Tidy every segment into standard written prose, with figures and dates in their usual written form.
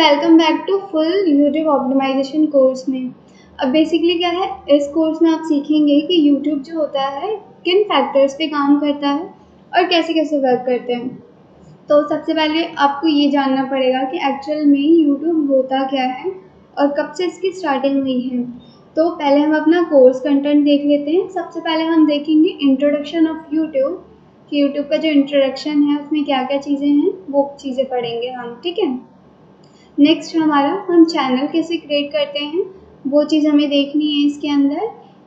Welcome back to full YouTube optimisation course में। अब basically क्या है, इस कोर्स में आप सीखेंगे कि यूट्यूब जो होता है किन फैक्टर्स पे काम करता है और कैसे कैसे वर्क करते हैं। तो सबसे पहले आपको ये जानना पड़ेगा कि एक्चुअल में यूट्यूब होता क्या है और कब से इसकी स्टार्टिंग हुई है। तो पहले हम अपना कोर्स कंटेंट देख लेते हैं। सबसे पहले हम देखेंगे इंट्रोडक्शन ऑफ यूट्यूब, कि यूट्यूब का जो इंट्रोडक्शन है उसमें क्या क्या चीज़ें हैं, वो चीज़ें पढ़ेंगे हम, ठीक है। नेक्स्ट हमारा हम चैनल कैसे क्रिएट करते हैं, वो चीज़ हमें देखनी है इसके अंदर।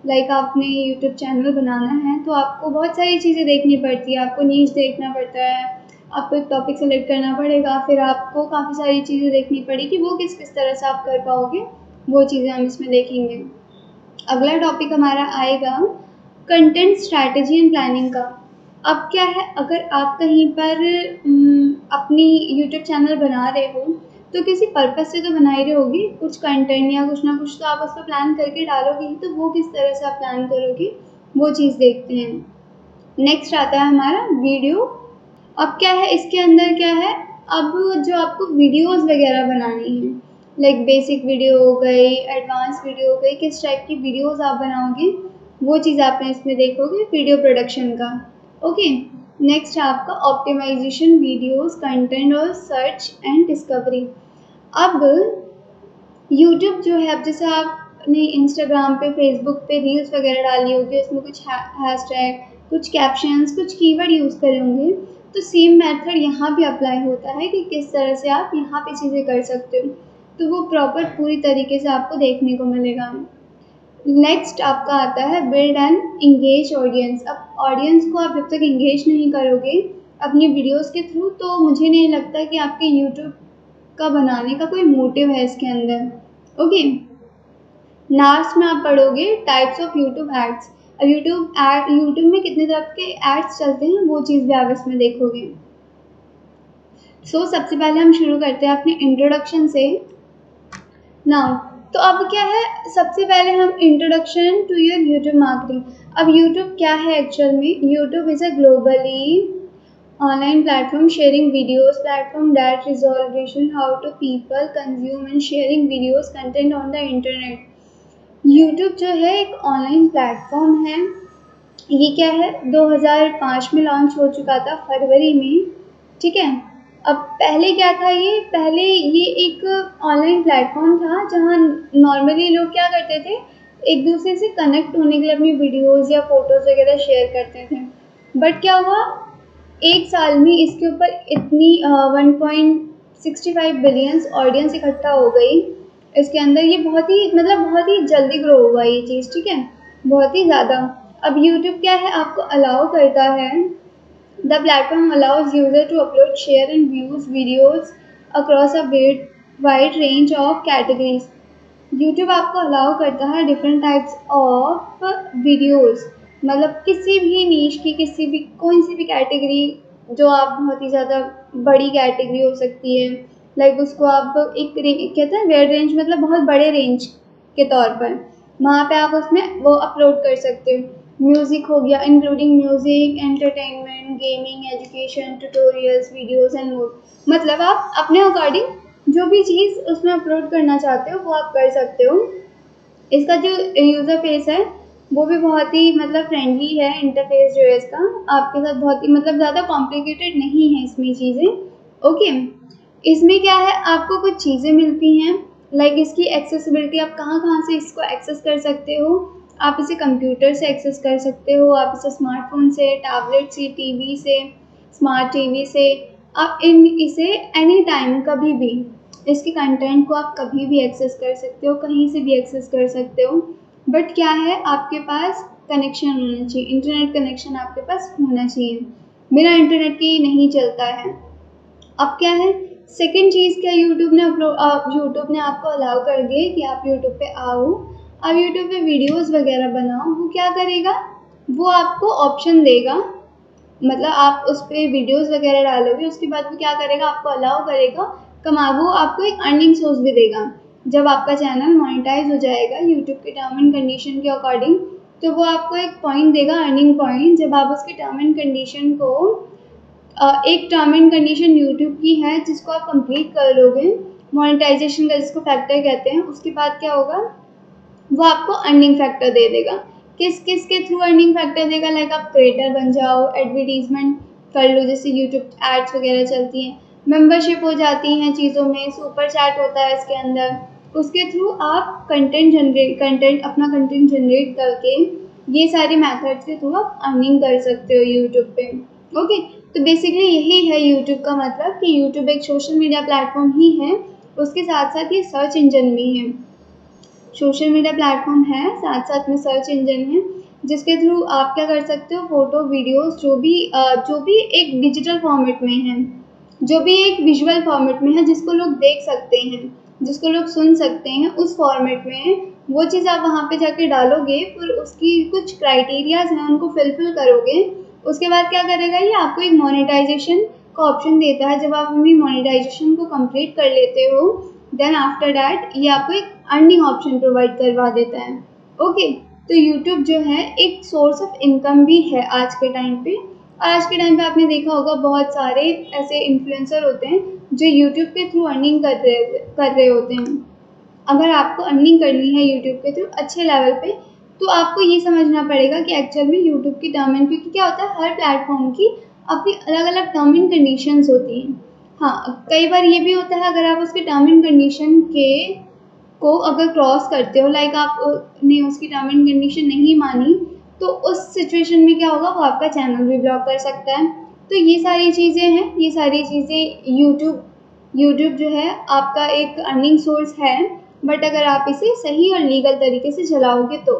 लाइक आपने यूट्यूब चैनल बनाना है तो आपको बहुत सारी चीज़ें देखनी पड़ती है। आपको नीश देखना पड़ता है, आपको एक टॉपिक सेलेक्ट करना पड़ेगा, फिर आपको काफ़ी सारी चीज़ें देखनी पड़ेगी, वो किस किस तरह से आप कर पाओगे, वो चीज़ें हम इसमें देखेंगे। अगला टॉपिक हमारा आएगा कंटेंट स्ट्रैटेजी एंड प्लानिंग का। अब क्या है, अगर आप कहीं पर अपनी यूट्यूब चैनल बना रहे हो तो किसी पर्पस से तो बना ही रहे होगी, कुछ कंटेंट या कुछ ना कुछ तो आप उस पर प्लान करके डालोगे ही, तो वो किस तरह से आप प्लान करोगे, वो चीज़ देखते हैं। नेक्स्ट आता है हमारा वीडियो। अब क्या है, इसके अंदर क्या है, अब जो आपको वीडियोस वगैरह बनानी है, लाइक बेसिक वीडियो हो गई, एडवांस वीडियो हो गई, किस टाइप की वीडियोस आप बनाओगे, वो चीज़ आपने इसमें देखोगे वीडियो प्रोडक्शन का। ओके, नेक्स्ट आपका ऑप्टिमाइजेशन वीडियोस, कंटेंट और सर्च एंड डिस्कवरी। अब यूट्यूब जो है, अब जैसे आपने इंस्टाग्राम पे, फेसबुक पे रील्स वगैरह डाली होगी, उसमें कुछ हैशटैग, कुछ कैप्शंस, कुछ कीवर्ड यूज़ करे होंगे, तो सेम मेथड यहाँ भी अप्लाई होता है कि किस तरह से आप यहाँ पे चीज़ें कर सकते हो। तो वो प्रॉपर पूरी तरीके से आपको देखने को मिलेगा। नेक्स्ट आपका आता है बिल्ड एंड इंगेज ऑडियंस। अब ऑडियंस को आप जब तक इंगेज नहीं करोगे अपनी वीडियोस के थ्रू, तो मुझे नहीं लगता कि आपके यूट्यूब का बनाने का कोई मोटिव है इसके अंदर। ओके, लास्ट में आप पढ़ोगे टाइप्स ऑफ यूट्यूब एड्स। अब यूट्यूब में कितने तरह के एड्स चलते हैं, वो चीज़ भी आप इसमें देखोगे। सबसे पहले हम शुरू करते हैं अपने इंट्रोडक्शन से। नाउ तो अब क्या है, सबसे पहले हम introduction to your YouTube marketing. अब यूट्यूब क्या है एक्चुअल में, YouTube is a globally online platform sharing videos platform that resolution how to people consume and sharing videos content on the internet। YouTube जो है एक ऑनलाइन प्लेटफॉर्म है। ये क्या है, 2005 में लॉन्च हो चुका था, फरवरी में, ठीक है। अब पहले क्या था, पहले ये एक ऑनलाइन प्लेटफॉर्म था जहाँ नॉर्मली लोग क्या करते थे, एक दूसरे से कनेक्ट होने के लिए अपनी वीडियोज़ या फोटोज़ वगैरह शेयर करते थे। बट क्या हुआ, एक साल में इसके ऊपर इतनी 1.65 बिलियंस ऑडियंस इकट्ठा हो गई इसके अंदर। ये बहुत ही जल्दी ग्रो हुआ ये चीज़, ठीक है, बहुत ही ज़्यादा। अब यूट्यूब क्या है, आपको अलाउ करता है, the platform allows user to upload, share and views videos across a wide range of categories. YouTube आपको अलाउ करता है डिफरेंट टाइप्स ऑफ वीडियोस, मतलब किसी भी नीश की, किसी भी कोई सी भी कैटेगरी, जो आप बहुत ही ज़्यादा बड़ी कैटेगरी हो सकती है, लाइक उसको आप एक कहते हैं वेड रेंज, मतलब बहुत बड़े रेंज के तौर पर, वहाँ पे आप उसमें वो अपलोड कर सकते हो। म्यूज़िक हो गया, including music, entertainment, gaming, education, tutorials, videos and more. मतलब आप अपने अकॉर्डिंग जो भी चीज़ उसमें अपलोड करना चाहते हो वो आप कर सकते हो। इसका जो यूज़र फेस है वो भी बहुत ही फ्रेंडली है। इंटरफेस जो है इसका आपके साथ बहुत ही ज़्यादा कॉम्प्लिकेटेड नहीं है इसमें चीज़ें। ओके, इसमें क्या है, आपको कुछ चीज़ें मिलती हैं, लाइक इसकी एक्सेसिबिलिटी, आप कहाँ कहाँ से इसको एक्सेस कर सकते हो। आप इसे कंप्यूटर से एक्सेस कर सकते हो, आप इसे स्मार्टफोन से, टैबलेट से, टीवी से, स्मार्ट टीवी से, आप इसे एनी टाइम, कभी भी इसके कंटेंट को आप कभी भी एक्सेस कर सकते हो, कहीं से भी एक्सेस कर सकते हो। बट क्या है, आपके पास कनेक्शन होना चाहिए, इंटरनेट कनेक्शन आपके पास होना चाहिए, बिना इंटरनेट के ये नहीं चलता है। अब क्या है, सेकंड चीज़ क्या, यूट्यूब ने आपको अलाउ कर दिया कि आप यूट्यूब पे आओ, आप यूट्यूब पे वीडियोस वगैरह बनाओ। वो क्या करेगा, वो आपको ऑप्शन देगा, मतलब आप उस पर वीडियोस वगैरह डालोगे, उसके बाद वो क्या करेगा, आपको अलाउ करेगा वो आपको एक अर्निंग सोर्स भी देगा। जब आपका चैनल मोनेटाइज हो जाएगा यूट्यूब के टर्म एंड कंडीशन के अकॉर्डिंग, तो वो आपको एक पॉइंट देगा, अर्निंग पॉइंट। जब आप उसके टर्म एंड कंडीशन को एक टर्म एंड कंडीशन यूट्यूब की है जिसको आप कंप्लीट कर लोगे, मोनेटाइजेशन का जिसको फैक्टर कहते हैं, उसके बाद क्या होगा, वो आपको अर्निंग फैक्टर दे देगा। किस किस के थ्रू अर्निंग फैक्टर देगा, लाइक आप क्रिएटर बन जाओ, एडवर्टीजमेंट कर लो, जैसे यूट्यूब एड्स वगैरह चलती हैं, मेंबरशिप हो जाती हैं चीज़ों में, सुपर चैट होता है इसके अंदर, उसके थ्रू आप अपना कंटेंट जनरेट करके ये सारे मेथड्स के थ्रू आप अर्निंग कर सकते हो यूट्यूब पे। ओके, तो बेसिकली यही है यूट्यूब का मतलब कि यूट्यूब एक सोशल मीडिया प्लेटफॉर्म ही है, उसके साथ साथ ये सर्च इंजन भी है। सोशल मीडिया प्लेटफॉर्म है, साथ साथ में सर्च इंजन है, जिसके थ्रू आप क्या कर सकते हो, फ़ोटो वीडियोस जो भी एक डिजिटल फॉर्मेट में है, जो भी एक विजुअल फॉर्मेट में है, जिसको लोग देख सकते हैं, जिसको लोग सुन सकते हैं, उस फॉर्मेट में वो चीज़ आप वहाँ पे जाके डालोगे, फिर उसकी कुछ क्राइटेरियाज हैं, उनको फिलफिल करोगे, उसके बाद क्या करेगा, ये आपको एक मोनेटाइजेशन का ऑप्शन देता है। जब आप अपनी मोनेटाइजेशन को कंप्लीट कर लेते हो, देन आफ्टर डैट ये आपको एक अर्निंग ऑप्शन प्रोवाइड करवा देता है। ओके, तो यूट्यूब जो है एक सोर्स ऑफ इनकम भी है आज के टाइम पे। आज के टाइम पे आपने देखा होगा बहुत सारे ऐसे इन्फ्लुएंसर होते हैं जो यूट्यूब के थ्रू अर्निंग कर रहे होते हैं। अगर आपको अर्निंग करनी है यूट्यूब के थ्रू अच्छे लेवल पे, तो आपको ये समझना पड़ेगा कि एक्चुअल में यूट्यूब की टर्म एंड, क्योंकि क्या होता है, हर प्लेटफॉर्म की अपनी अलग अलग टर्म एंड कंडीशंस होती हैं। हाँ, कई बार ये भी होता है, अगर आप उसके टर्म एंड कंडीशन को अगर क्रॉस करते हो, लाइक आपने उसकी टर्म एंड कंडीशन नहीं मानी, तो उस सिचुएशन में क्या होगा, वो आपका चैनल भी ब्लॉक कर सकता है। तो ये सारी चीज़ें हैं, ये सारी चीज़ें यूट्यूब जो है आपका एक अर्निंग सोर्स है, बट अगर आप इसे सही और लीगल तरीके से चलाओगे तो।